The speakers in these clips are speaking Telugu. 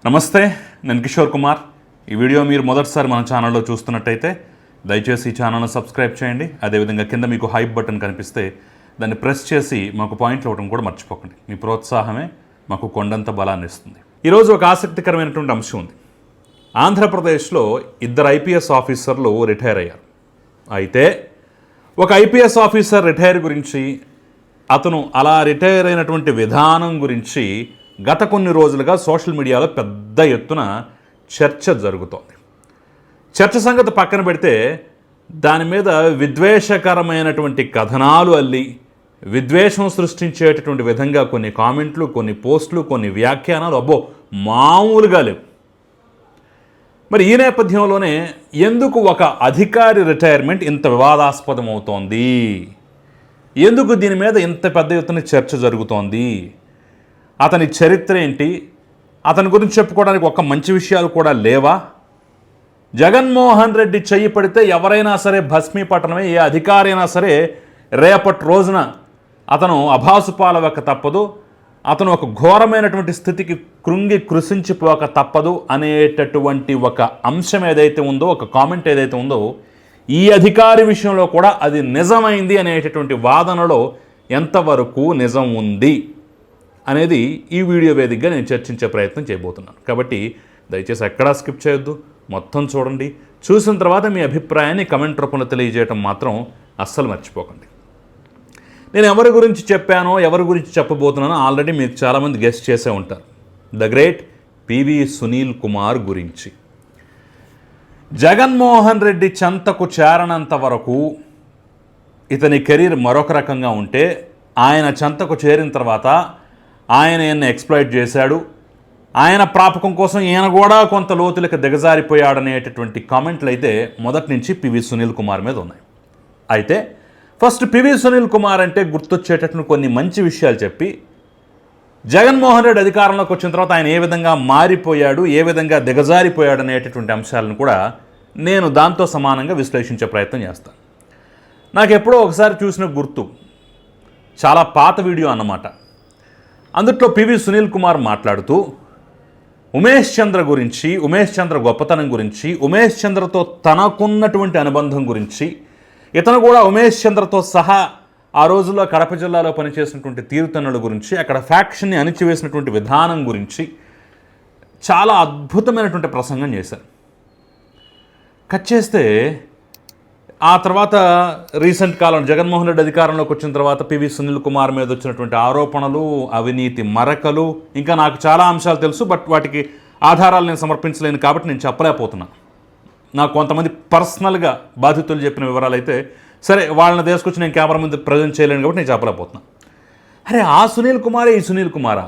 నమస్తే, నేను కిషోర్ కుమార్. ఈ వీడియో మీరు మొదటిసారి మన ఛానల్లో చూస్తున్నట్టయితే దయచేసి ఈ ఛానల్ను సబ్స్క్రైబ్ చేయండి. అదేవిధంగా కింద మీకు హైప్ బటన్ కనిపిస్తే దాన్ని ప్రెస్ చేసి మాకు పాయింట్లు ఇవ్వడం కూడా మర్చిపోకండి. మీ ప్రోత్సాహమే మాకు కొండంత బలాన్ని ఇస్తుంది. ఈరోజు ఒక ఆసక్తికరమైనటువంటి అంశం ఉంది. ఆంధ్రప్రదేశ్లో 2 ఐపీఎస్ ఆఫీసర్లు రిటైర్ అయ్యారు. అయితే ఒక ఐపీఎస్ ఆఫీసర్ రిటైర్ గురించి, అతను అలా రిటైర్ అయినటువంటి విధానం గురించి గత కొన్ని రోజులుగా సోషల్ మీడియాలో పెద్ద ఎత్తున చర్చ జరుగుతోంది. చర్చ సంగతి పక్కన పెడితే దాని మీద విద్వేషకరమైనటువంటి కథనాలు అల్లి విద్వేషం సృష్టించేటటువంటి విధంగా కొన్ని కామెంట్లు, కొన్ని పోస్టులు, కొన్ని వ్యాఖ్యానాలు అబ్బో మామూలుగా లేవు. మరి ఈ నేపథ్యంలోనే ఎందుకు ఒక అధికారి రిటైర్మెంట్ ఇంత వివాదాస్పదం అవుతోంది, ఎందుకు దీని మీద ఇంత పెద్ద ఎత్తున చర్చ జరుగుతోంది, అతని చరిత్ర ఏంటి, అతని గురించి చెప్పుకోవడానికి ఒక మంచి విషయాలు కూడా లేవా? జగన్మోహన్ రెడ్డి చెయ్యి పడితే ఎవరైనా సరే భస్మీపట్టణమే, ఏ అధికారి అయినా సరే రేపటి రోజున అతను అభాసుపాలవక తప్పదు, అతను ఒక ఘోరమైనటువంటి స్థితికి కృంగి కృషించిపోక తప్పదు అనేటటువంటి ఒక అంశం ఏదైతే ఉందో, ఒక కామెంట్ ఏదైతే ఉందో, ఈ అధికారి విషయంలో కూడా అది నిజమైంది అనేటటువంటి వాదనలో ఎంతవరకు నిజం ఉంది అనేది ఈ వీడియో వేదికగా నేను చర్చించే ప్రయత్నం చేయబోతున్నాను. కాబట్టి దయచేసి ఎక్కడా స్కిప్ చేయొద్దు, మొత్తం చూడండి. చూసిన తర్వాత మీ అభిప్రాయాన్ని కమెంట్ రూపంలో తెలియజేయడం మాత్రం అస్సలు మర్చిపోకండి. నేను ఎవరి గురించి చెప్పానో, ఎవరి గురించి చెప్పబోతున్నానో ఆల్రెడీ మీకు చాలామంది గెస్ట్ చేసే ఉంటారు. The great PV Sunil Kumar గురించి. జగన్మోహన్ రెడ్డి చెంతకు చేరనంత వరకు ఇతని కెరీర్ మరొక రకంగా ఉంటే, ఆయన చెంతకు చేరిన తర్వాత ఆయన ఈయన్ని ఎక్స్ప్లాయిట్ చేశాడు, ఆయన ప్రాపకం కోసం ఈయన కూడా కొంత లోతులకు దిగజారిపోయాడనేటటువంటి కామెంట్లు అయితే మొదటి నుంచి పివి సునీల్ కుమార్ మీద ఉన్నాయి. అయితే ఫస్ట్ పివి సునీల్ కుమార్ అంటే గుర్తొచ్చేటటువంటి కొన్ని మంచి విషయాలు చెప్పి, జగన్మోహన్ రెడ్డి అధికారంలోకి వచ్చిన తర్వాత ఆయన ఏ విధంగా మారిపోయాడు, ఏ విధంగా దిగజారిపోయాడు అనేటటువంటి అంశాలను కూడా నేను దాంతో సమానంగా విశ్లేషించే ప్రయత్నం చేస్తాను. నాకు ఎప్పుడో ఒకసారి చూసిన గుర్తు, చాలా పాత వీడియో అన్నమాట. అందుట్లో పివి సునీల్ కుమార్ మాట్లాడుతూ ఉమేష్ చంద్ర గురించి, ఉమేష్ చంద్ర గొప్పతనం గురించి, ఉమేష్ చంద్రతో తనకున్నటువంటి అనుబంధం గురించి, ఇతను కూడా ఉమేష్ చంద్రతో సహా ఆ రోజుల్లో కడప జిల్లాలో పనిచేసినటువంటి తీరుతన్నుల గురించి, అక్కడ ఫ్యాక్షన్ని అణిచివేసినటువంటి విధానం గురించి చాలా అద్భుతమైనటువంటి ప్రసంగం చేశారు. కట్ చేస్తే ఆ తర్వాత రీసెంట్ కాలం జగన్మోహన్ రెడ్డి అధికారంలోకి వచ్చిన తర్వాత పివి సునీల్ కుమార్ మీద వచ్చినటువంటి ఆరోపణలు, అవినీతి మరకలు, ఇంకా నాకు చాలా అంశాలు తెలుసు, బట్ వాటికి ఆధారాలు నేను సమర్పించలేను కాబట్టి నేను చెప్పలేకపోతున్నా. నాకు కొంతమంది పర్సనల్గా బాధితులు చెప్పిన వివరాలు అయితే సరే వాళ్ళని తీసుకొచ్చి నేను కెమెరా ముందు ప్రజెంట్ చేయలేను కాబట్టి నేను చెప్పలేకపోతున్నా. అరే ఆ సునీల్ కుమారే ఈ సునీల్ కుమారా?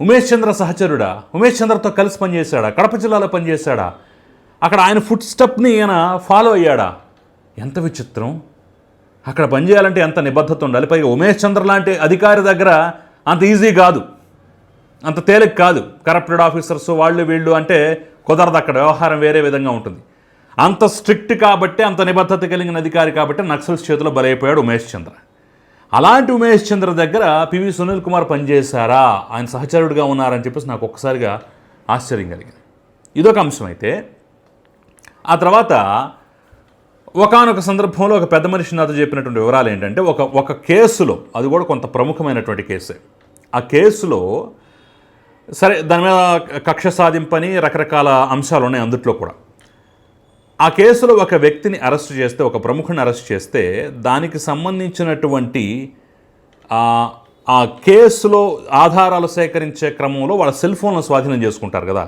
ఉమేష్ చంద్ర సహచరుడా? ఉమేష్ చంద్రతో కలిసి పనిచేశాడా? కడప జిల్లాలో పనిచేశాడా? అక్కడ ఆయన ఫుట్ స్టెప్ని ఈయన ఫాలో అయ్యాడా? ఎంత విచిత్రం! అక్కడ పనిచేయాలంటే ఎంత నిబద్ధత ఉండాలి. పైగా ఉమేష్ చంద్ర లాంటి అధికారి దగ్గర అంత ఈజీ కాదు, అంత తేలిక కాదు. కరప్టెడ్ ఆఫీసర్స్ వాళ్ళు వీళ్ళు అంటే కుదరదు, అక్కడ వ్యవహారం వేరే విధంగా ఉంటుంది. అంత స్ట్రిక్ట్ కాబట్టి, అంత నిబద్ధత కలిగిన అధికారి కాబట్టి నక్సల్స్ చేతిలో బలైపోయాడు ఉమేష్ చంద్ర. అలాంటి ఉమేష్ చంద్ర దగ్గర పివి సునీల్ కుమార్ పనిచేశారా, ఆయన సహచరుడిగా ఉన్నారని చెప్పేసి నాకు ఒక్కసారిగా ఆశ్చర్యం కలిగింది. ఇదొక అంశం. అయితే ఆ తర్వాత ఒకానొక సందర్భంలో ఒక పెద్ద మనిషి నాతో చెప్పినటువంటి వివరాలు ఏంటంటే, ఒక కేసులో, అది కూడా కొంత ప్రముఖమైనటువంటి కేసే, ఆ కేసులో సరే దాని మీద కక్ష సాధింపని రకరకాల అంశాలు ఉన్నాయి అందుట్లో కూడా. ఆ కేసులో ఒక వ్యక్తిని అరెస్ట్ చేస్తే, ఒక ప్రముఖుని అరెస్ట్ చేస్తే, దానికి సంబంధించినటువంటి ఆ కేసులో ఆధారాలు సేకరించే క్రమంలో వాళ్ళ సెల్ ఫోన్ను స్వాధీనం చేసుకుంటారు కదా,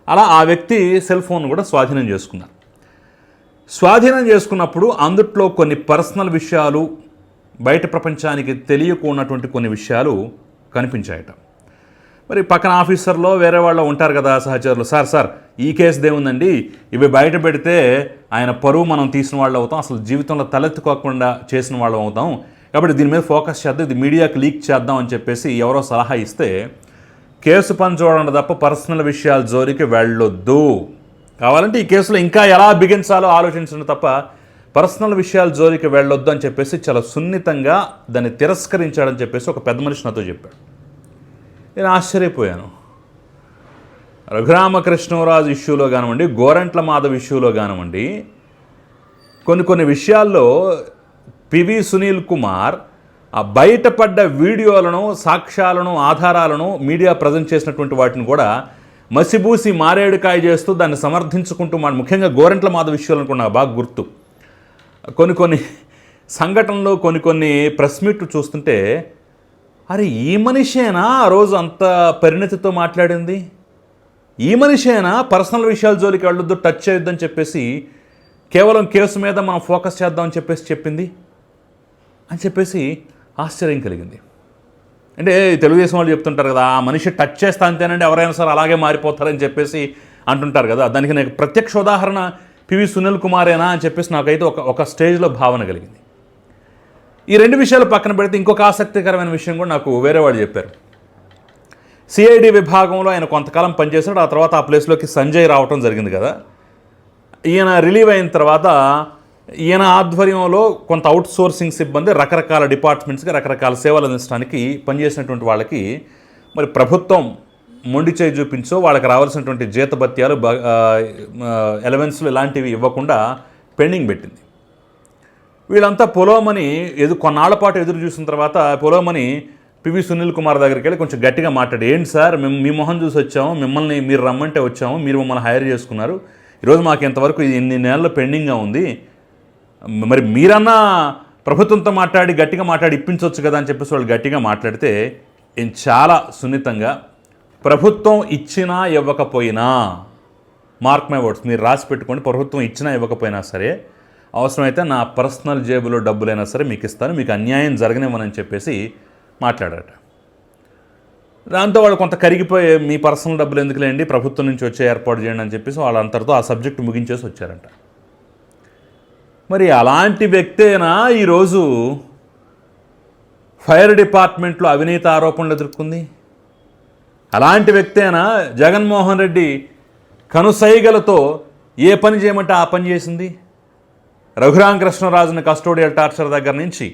అలా ఆ వ్యక్తి సెల్ ఫోన్ కూడా స్వాధీనం చేసుకున్నారు. స్వాధీనం చేసుకున్నప్పుడు అందుట్లో కొన్ని పర్సనల్ విషయాలు, బయట ప్రపంచానికి తెలియకున్నటువంటి కొన్ని విషయాలు కనిపించాయట. మరి పక్కన ఆఫీసర్లో వేరే వాళ్ళు ఉంటారు కదా సహచరులు, సార్ ఈ కేసు దేవుందండి, ఇవి బయట పెడితే ఆయన పరువు మనం తీసిన వాళ్ళు అవుతాం, అసలు జీవితంలో తలెత్తుకోకుండా చేసిన వాళ్ళం అవుతాం, కాబట్టి దీని మీద ఫోకస్ చేద్దాం, ఇది మీడియాకి లీక్ చేద్దాం అని చెప్పేసి ఎవరో సలహా ఇస్తే, కేసు పని చూడండి తప్ప పర్సనల్ విషయాల జోలికి వెళ్ళొద్దు, కావాలంటే ఈ కేసులో ఇంకా ఎలా బిగించాలో ఆలోచించండి తప్ప పర్సనల్ విషయాల జోలికి వెళ్ళొద్దు అని చెప్పేసి చాలా సున్నితంగా దాన్ని తిరస్కరించాడని చెప్పేసి ఒక పెద్ద మనిషి నాతో చెప్పాడు. నేను ఆశ్చర్యపోయాను. రఘురామకృష్ణరాజు ఇష్యూలో కానివ్వండి, గోరంట్ల మాధవ్ ఇష్యూలో కానివ్వండి, కొన్ని విషయాల్లో పివి సునీల్ కుమార్ ఆ బయటపడ్డ వీడియోలను, సాక్ష్యాలను, ఆధారాలను మీడియా ప్రజెంట్ చేసినటువంటి వాటిని కూడా మసిబూసి మారేడుకాయ చేస్తూ దాన్ని సమర్థించుకుంటూ ముఖ్యంగా గోరంట్ల మాధవ్ విషయాలను కూడా నాకు బాగా గుర్తు. కొన్ని సంఘటనలు, కొన్ని ప్రెస్ మీట్లు చూస్తుంటే అరే ఈ మనిషేనా ఆ రోజు అంత పరిణతితో మాట్లాడింది, ఈ మనిషేనా పర్సనల్ విషయాల జోలికి వెళ్ళొద్దు, టచ్ చేయొద్దని చెప్పేసి కేవలం కేసు మీద మనం ఫోకస్ చేద్దామని చెప్పింది అని చెప్పేసి ఆశ్చర్యం కలిగింది. అంటే తెలుగుదేశం వాళ్ళు చెప్తుంటారు కదా, ఆ మనిషి టచ్ చేస్తా అంతేనండి ఎవరైనా సరే అలాగే మారిపోతారని చెప్పేసి అంటుంటారు కదా. దానికి నాకు ప్రత్యక్ష ఉదాహరణ పివి సునీల్ కుమారేనా అని చెప్పేసి నాకైతే ఒక స్టేజ్లో భావన కలిగింది. ఈ రెండు విషయాలు పక్కన పెడితే ఇంకొక ఆసక్తికరమైన విషయం కూడా నాకు వేరే వాళ్ళు చెప్పారు. సిఐడి విభాగంలో ఆయన కొంతకాలం పనిచేశాడు. ఆ తర్వాత ఆ ప్లేస్లోకి సంజయ్ రావటం జరిగింది కదా. ఈయన రిలీవ్ అయిన తర్వాత ఈయన ఆధ్వర్యంలో కొంత అవుట్ సోర్సింగ్ సిబ్బంది రకరకాల డిపార్ట్మెంట్స్కి రకరకాల సేవలు అందించడానికి పనిచేసినటువంటి వాళ్ళకి మరి ప్రభుత్వం మొండి చేయి చూపించో వాళ్ళకి రావాల్సినటువంటి జీతభత్యాలు, ఎలవెన్స్లు ఇలాంటివి ఇవ్వకుండా పెండింగ్ పెట్టింది. వీళ్ళంతా పొలోమని కొన్నాళ్ల పాటు ఎదురు చూసిన తర్వాత పొలోమని పివి సునీల్ కుమార్ దగ్గరికి వెళ్ళి కొంచెం గట్టిగా మాట్లాడి, ఏంటి సార్ మేము మీ మొహం చూసి వచ్చాము, మిమ్మల్ని మీరు రమ్మంటే వచ్చాము, మీరు మమ్మల్ని హైర్ చేసుకున్నారు, ఈరోజు మాకు ఇంతవరకు ఇన్ని నెలల్లో పెండింగ్గా ఉంది, మరి మీరన్నా ప్రభుత్వంతో గట్టిగా మాట్లాడి ఇప్పించవచ్చు కదా అని చెప్పేసి వాళ్ళు గట్టిగా మాట్లాడితే చాలా సున్నితంగా ప్రభుత్వం ఇచ్చినా ఇవ్వకపోయినా, మార్క్ మై వర్డ్స్ మీరు రాసి పెట్టుకోండి, ప్రభుత్వం ఇచ్చినా ఇవ్వకపోయినా సరే అవసరమైతే నా పర్సనల్ జేబులో డబ్బులైనా సరే మీకు ఇస్తాను, మీకు అన్యాయం జరగనివ్వనని చెప్పేసి మాట్లాడారట. దాంతో వాళ్ళు కొంత కరిగిపోయి మీ పర్సనల్ డబ్బులు ఎందుకులేండి, ప్రభుత్వం నుంచి వచ్చే ఏర్పాటు చేయండి అని చెప్పేసి వాళ్ళంతటితో ఆ సబ్జెక్టు ముగించేసి వచ్చారంట. మరి అలాంటి వ్యక్తేనా ఈరోజు ఫైర్ డిపార్ట్మెంట్లో అవినీతి ఆరోపణలు ఎదుర్కొంది? అలాంటి వ్యక్తేనా జగన్మోహన్ రెడ్డి కనుసైగలతో ఏ పని చేయమంటే ఆ పని చేసింది? రఘురామకృష్ణరాజుని కస్టోడియల్ టార్చర్ దగ్గర నుంచి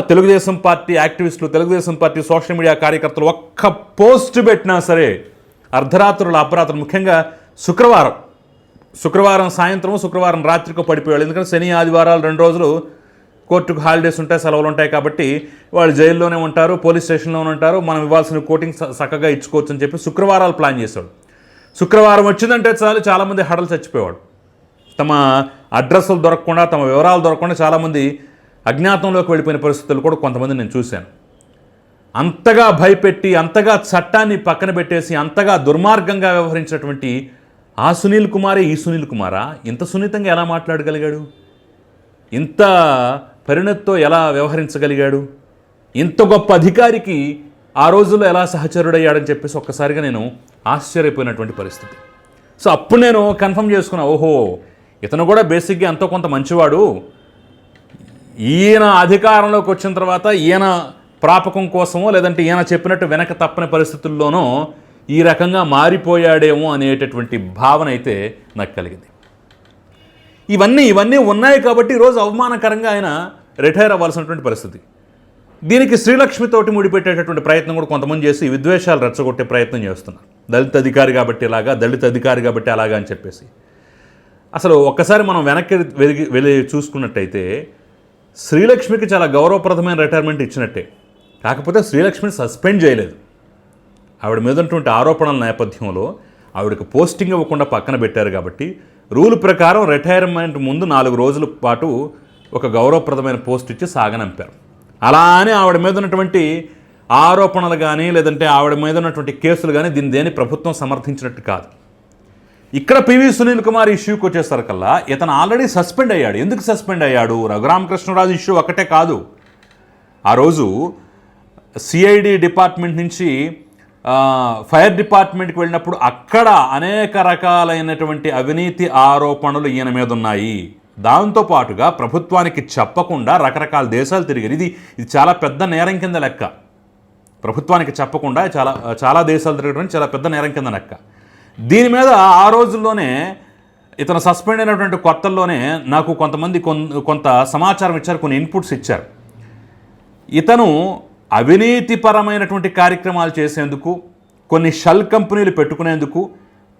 తెలుగుదేశం పార్టీ యాక్టివిస్టులు, తెలుగుదేశం పార్టీ సోషల్ మీడియా కార్యకర్తలు ఒక్క పోస్ట్ పెట్టినా సరే అర్ధరాత్రులు, అపరాత్రులు, ముఖ్యంగా శుక్రవారం సాయంత్రం, శుక్రవారం రాత్రికో పడిపోయాడు. ఎందుకంటే శని ఆదివారాలు 2 రోజులు కోర్టుకు హాలిడేస్ ఉంటాయి, సెలవులు ఉంటాయి కాబట్టి వాళ్ళు జైల్లోనే ఉంటారు, పోలీస్ స్టేషన్లోనే ఉంటారు, మనం ఇవ్వాల్సిన కోటింగ్ చక్కగా ఇచ్చుకోవచ్చు అని చెప్పి శుక్రవారాలు ప్లాన్ చేశాడు. శుక్రవారం వచ్చిందంటే చాలామంది హడలు చచ్చిపోయేవాడు. తమ అడ్రస్లు దొరకకుండా, తమ వివరాలు దొరకకుండా చాలామంది అజ్ఞాతంలోకి వెళ్ళిపోయిన పరిస్థితులు కూడా కొంతమంది నేను చూశాను. అంతగా భయపెట్టి, అంతగా చట్టాన్ని పక్కన పెట్టేసి, అంతగా దుర్మార్గంగా వ్యవహరించినటువంటి ఆ సునీల్ కుమారే ఈ సునీల్ కుమారా ఇంత సున్నితంగా ఎలా మాట్లాడగలిగాడు? ఇంత పరిణతితో ఎలా వ్యవహరించగలిగాడు? ఇంత గొప్ప అధికారికి ఆ రోజుల్లో ఎలా సహచరుడయ్యాడని చెప్పేసి ఒక్కసారిగా నేను ఆశ్చర్యపోయినటువంటి పరిస్థితి. సో అప్పుడు నేను కన్ఫర్మ్ చేసుకున్నా, ఓహో ఇతను కూడా బేసిక్గా ఎంతో కొంత మంచివాడు, ఈయన అధికారంలోకి వచ్చిన తర్వాత ఈయన ప్రాపకం కోసమో లేదంటే ఈయన చెప్పినట్టు వెనక తప్పని పరిస్థితుల్లోనో ఈ రకంగా మారిపోయాడేమో అనేటటువంటి భావన అయితే నాకు కలిగింది. ఇవన్నీ ఉన్నాయి కాబట్టి ఈరోజు అవమానకరంగా ఆయన రిటైర్ అవ్వాల్సినటువంటి పరిస్థితి. దీనికి శ్రీలక్ష్మితోటి ముడిపెట్టేటటువంటి ప్రయత్నం కూడా కొంతమంది చేసి విద్వేషాలు రెచ్చగొట్టే ప్రయత్నం చేస్తున్నారు. దళిత అధికారి కాబట్టి ఇలాగా, దళిత అధికారి కాబట్టి అలాగా అని చెప్పేసి. అసలు ఒక్కసారి మనం వెనక్కి వెళ్ళి చూసుకున్నట్టయితే శ్రీలక్ష్మికి చాలా గౌరవప్రదమైన రిటైర్మెంట్ ఇచ్చినట్టే. కాకపోతే శ్రీలక్ష్మిని సస్పెండ్ చేయలేదు. ఆవిడ మీద ఉన్నటువంటి ఆరోపణల నేపథ్యంలో ఆవిడకి పోస్టింగ్ ఇవ్వకుండా పక్కన పెట్టారు కాబట్టి రూల్ ప్రకారం రిటైర్మెంట్ ముందు 4 రోజుల పాటు ఒక గౌరవప్రదమైన పోస్ట్ ఇచ్చి సాగనంపారు. అలా అని ఆవిడ మీద ఉన్నటువంటి ఆరోపణలు కానీ లేదంటే ఆవిడ మీద ఉన్నటువంటి కేసులు కానీ దేని ప్రభుత్వం సమర్థించినట్టు కాదు. ఇక్కడ పివి సునీల్ కుమార్ ఇష్యూకి వచ్చేసరికల్లా ఇతను ఆల్రెడీ సస్పెండ్ అయ్యాడు. ఎందుకు సస్పెండ్ అయ్యాడు? రఘురామకృష్ణరాజు ఇష్యూ ఒకటే కాదు. ఆ రోజు సిఐడి డిపార్ట్మెంట్ నుంచి ఫైర్ డిపార్ట్మెంట్కి వెళ్ళినప్పుడు అక్కడ అనేక రకాలైనటువంటి అవినీతి ఆరోపణలు ఈయన మీద ఉన్నాయి. దాంతోపాటుగా ప్రభుత్వానికి చెప్పకుండా రకరకాల దేశాలు తిరిగారు. ఇది చాలా పెద్ద నేరం కింద లెక్క. ప్రభుత్వానికి చెప్పకుండా చాలా దేశాలు తిరగడం చాలా పెద్ద నేరం కింద లెక్క. దీని మీద ఆ రోజుల్లోనే ఇతను సస్పెండ్ అయినటువంటి కొత్తల్లోనే నాకు కొంతమంది కొంత సమాచారం ఇచ్చారు, కొన్ని ఇన్పుట్స్ ఇచ్చారు. ఇతను అవినీతిపరమైనటువంటి కార్యక్రమాలు చేసేందుకు, కొన్ని షెల్ కంపెనీలు పెట్టుకునేందుకు,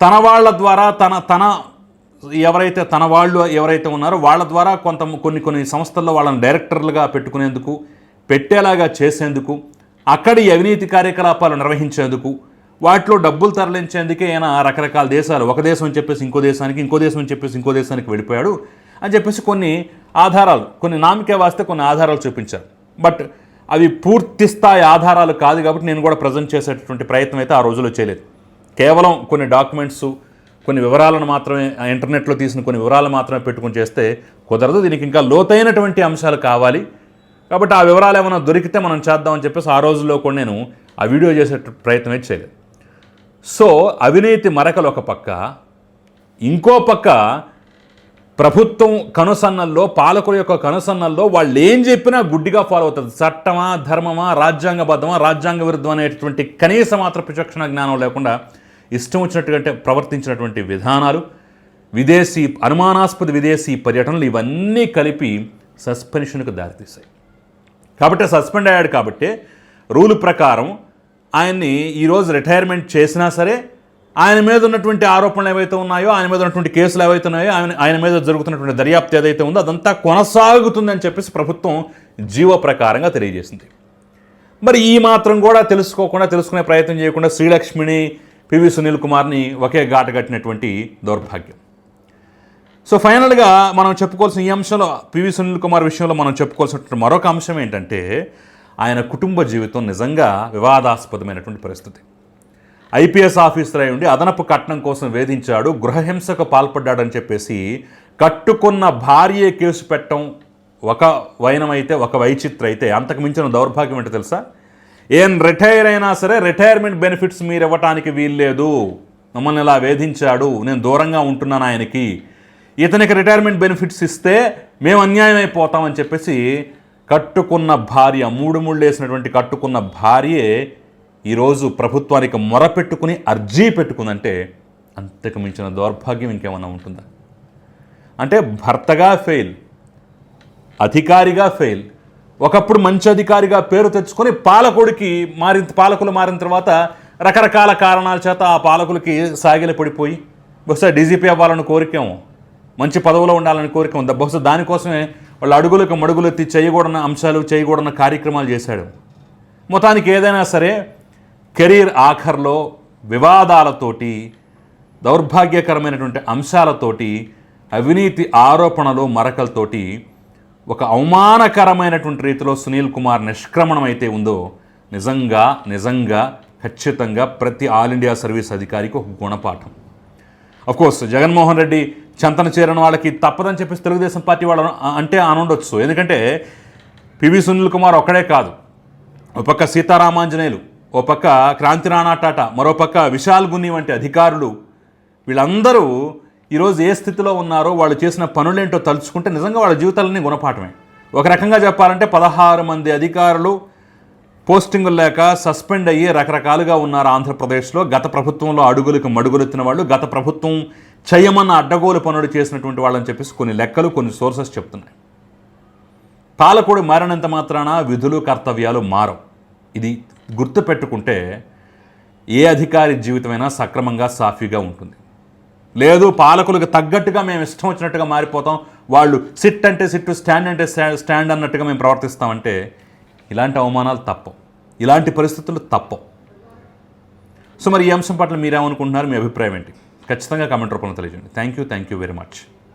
తన వాళ్ళ ద్వారా తన ఎవరైతే తన వాళ్ళు ఎవరైతే ఉన్నారో వాళ్ళ ద్వారా కొన్ని సంస్థల్లో వాళ్ళని డైరెక్టర్లుగా పెట్టుకునేందుకు, పెట్టేలాగా చేసేందుకు, అక్కడి అవినీతి కార్యకలాపాలు నిర్వహించేందుకు, వాటిలో డబ్బులు తరలించేందుకే ఆయన రకరకాల దేశాలు, ఒక దేశం అని చెప్పేసి ఇంకో దేశానికి, ఇంకో దేశం అని చెప్పేసి ఇంకో దేశానికి వెళ్ళిపోయాడు అని చెప్పేసి కొన్ని ఆధారాలు, కొన్ని నామకే వాస్తే కొన్ని ఆధారాలు చూపించారు. బట్ అవి పూర్తి స్థాయి ఆధారాలు కాదు కాబట్టి నేను కూడా ప్రజెంట్ చేసేటటువంటి ప్రయత్నం అయితే ఆ రోజుల్లో చేయలేదు. కేవలం కొన్ని డాక్యుమెంట్స్, కొన్ని వివరాలను మాత్రమే, ఇంటర్నెట్లో తీసిన కొన్ని వివరాలు మాత్రమే పెట్టుకుని చేస్తే కుదరదు. దీనికి ఇంకా లోతైనటువంటి అంశాలు కావాలి. కాబట్టి ఆ వివరాలు ఏమైనా దొరికితే మనం చేద్దామని చెప్పేసి ఆ రోజుల్లో కూడా నేను ఆ వీడియో చేసే ప్రయత్నం అయితే చేయలేదు. సో అవినీతి మరకలు ఒక పక్క, ఇంకో పక్క ప్రభుత్వం కనుసన్నల్లో, పాలకుల యొక్క కనుసన్నల్లో వాళ్ళు ఏం చెప్పినా గుడ్డిగా ఫాలో అవుతుంది. చట్టమా, ధర్మమా, రాజ్యాంగబద్ధమా, రాజ్యాంగ విరుద్ధం అనేటటువంటి కనీస మాత్ర విచక్షణ జ్ఞానం లేకుండా ఇష్టం వచ్చినట్టుగా ప్రవర్తించినటువంటి విధానాలు, అనుమానాస్పద విదేశీ పర్యటనలు, ఇవన్నీ కలిపి సస్పెన్షన్కు దారితీశాయి. కాబట్టి సస్పెండ్ అయ్యాడు. కాబట్టి రూల్ ప్రకారం ఆయన్ని ఈరోజు రిటైర్మెంట్ చేసినా సరే ఆయన మీద ఉన్నటువంటి ఆరోపణలు ఏవైతే ఉన్నాయో, ఆయన మీద ఉన్నటువంటి కేసులు ఏవైతే ఉన్నాయో, ఆయన మీద జరుగుతున్నటువంటి దర్యాప్తు ఏదైతే ఉందో అదంతా కొనసాగుతుందని చెప్పేసి ప్రభుత్వం జీవో ప్రకారంగా తెలియజేసింది. మరి ఈ మాత్రం కూడా తెలుసుకునే ప్రయత్నం చేయకుండా శ్రీలక్ష్మిని, పివి సునీల్ కుమార్ని ఒకే ఘాట కట్టినటువంటి దౌర్భాగ్యం. సో ఫైనల్గా మనం చెప్పుకోవాల్సిన ఈ అంశంలో, పివి సునీల్ కుమార్ విషయంలో మనం చెప్పుకోవాల్సినటువంటి మరొక అంశం ఏంటంటే ఆయన కుటుంబ జీవితం నిజంగా వివాదాస్పదమైనటువంటి పరిస్థితి. ఐపీఎస్ ఆఫీసర్ అయి ఉండి అదనపు కట్నం కోసం వేధించాడు, గృహహింసకు పాల్పడ్డాడని చెప్పేసి కట్టుకున్న భార్యే కేసు పెట్టడం ఒక వైనమైతే, ఒక వైచిత్ర అయితే, అంతకు మించిన దౌర్భాగ్యం ఏంటో తెలుసా? ఏం రిటైర్ అయినా సరే రిటైర్మెంట్ బెనిఫిట్స్ మీరు ఇవ్వటానికి వీల్లేదు, మమ్మల్ని ఇలా వేధించాడు, నేను దూరంగా ఉంటున్నాను ఆయనకి, ఇతనికి రిటైర్మెంట్ బెనిఫిట్స్ ఇస్తే మేము అన్యాయం అయిపోతామని చెప్పేసి కట్టుకున్న భార్య, మూడు వేసినటువంటి కట్టుకున్న భార్యే ఈరోజు ప్రభుత్వానికి మొరపెట్టుకుని అర్జీ పెట్టుకుందంటే అంతకు మించిన దౌర్భాగ్యం ఇంకేమన్నా ఉంటుందా? అంటే భర్తగా ఫెయిల్, అధికారిగా ఫెయిల్, ఒకప్పుడు మంచి అధికారిగా పేరు తెచ్చుకొని పాలకులు మారిన తర్వాత రకరకాల కారణాల చేత ఆ పాలకులకి సాగిల పడిపోయి బహుశా డీజీపీ అవ్వాలని కోరికేమో, మంచి పదవిలో ఉండాలని కోరిక ఉంది, బహుశా దానికోసమే వాళ్ళు అడుగులకు మడుగులెత్తి చేయకూడని అంశాలు, చేయకూడని కార్యక్రమాలు చేశాడు. మొత్తానికి ఏదైనా సరే కెరీర్ ఆఖర్లో వివాదాలతోటి, దౌర్భాగ్యకరమైనటువంటి అంశాలతోటి, అవినీతి ఆరోపణలు, మరకలతోటి ఒక అవమానకరమైనటువంటి రీతిలో సునీల్ కుమార్ నిష్క్రమణం అయితే ఉందో నిజంగా ఖచ్చితంగా ప్రతి ఆల్ ఇండియా సర్వీస్ అధికారికి ఒక గుణపాఠం. అఫ్కోర్స్ జగన్మోహన్ రెడ్డి చెంతన చేరిన వాళ్ళకి తప్పదని చెప్పేసి తెలుగుదేశం పార్టీ వాళ్ళు అంటే అనుండొచ్చు. ఎందుకంటే పివి సునీల్ కుమార్ ఒక్కడే కాదు, ఒక పక్క సీతారామాంజనేయులు, ఓ పక్క క్రాంతి రాణా టాటా, మరో పక్క విశాల్ గున్ని వంటి అధికారులు, వీళ్ళందరూ ఈరోజు ఏ స్థితిలో ఉన్నారో, వాళ్ళు చేసిన పనులేంటో తలుచుకుంటే నిజంగా వాళ్ళ జీవితాలన్నీ గుణపాఠమే. ఒక రకంగా చెప్పాలంటే 16 మంది అధికారులు పోస్టింగులు లేక సస్పెండ్ అయ్యి రకరకాలుగా ఉన్నారు ఆంధ్రప్రదేశ్లో. గత ప్రభుత్వంలో అడుగులకు మడుగులెత్తిన వాళ్ళు, గత ప్రభుత్వం చేయమన్న అడ్డగోలు పనులు చేసినటువంటి వాళ్ళని చెప్పేసి కొన్ని లెక్కలు, కొన్ని సోర్సెస్ చెప్తున్నాయి. పాలకుడు మారినంత మాత్రాన విధులు, కర్తవ్యాలు మారవు. ఇది గుర్తుపెట్టుకుంటే ఏ అధికారి జీవితమైనా సక్రమంగా, సాఫీగా ఉంటుంది. లేదు పాలకులకు తగ్గట్టుగా మేము ఇష్టం వచ్చినట్టుగా మారిపోతాం, వాళ్ళు సిట్ అంటే సిట్టు, స్టాండ్ అంటే స్టాండ్ అన్నట్టుగా మేము ప్రవర్తిస్తామంటే ఇలాంటి అవమానాలు తప్పవు, ఇలాంటి పరిస్థితులు తప్పవు. సో మరి ఈ అంశం పట్ల మీరేమనుకుంటున్నారు, మీ అభిప్రాయం ఏంటి? ఖచ్చితంగా కామెంట్ రూపంలో తెలియజేయండి. Thank you very much.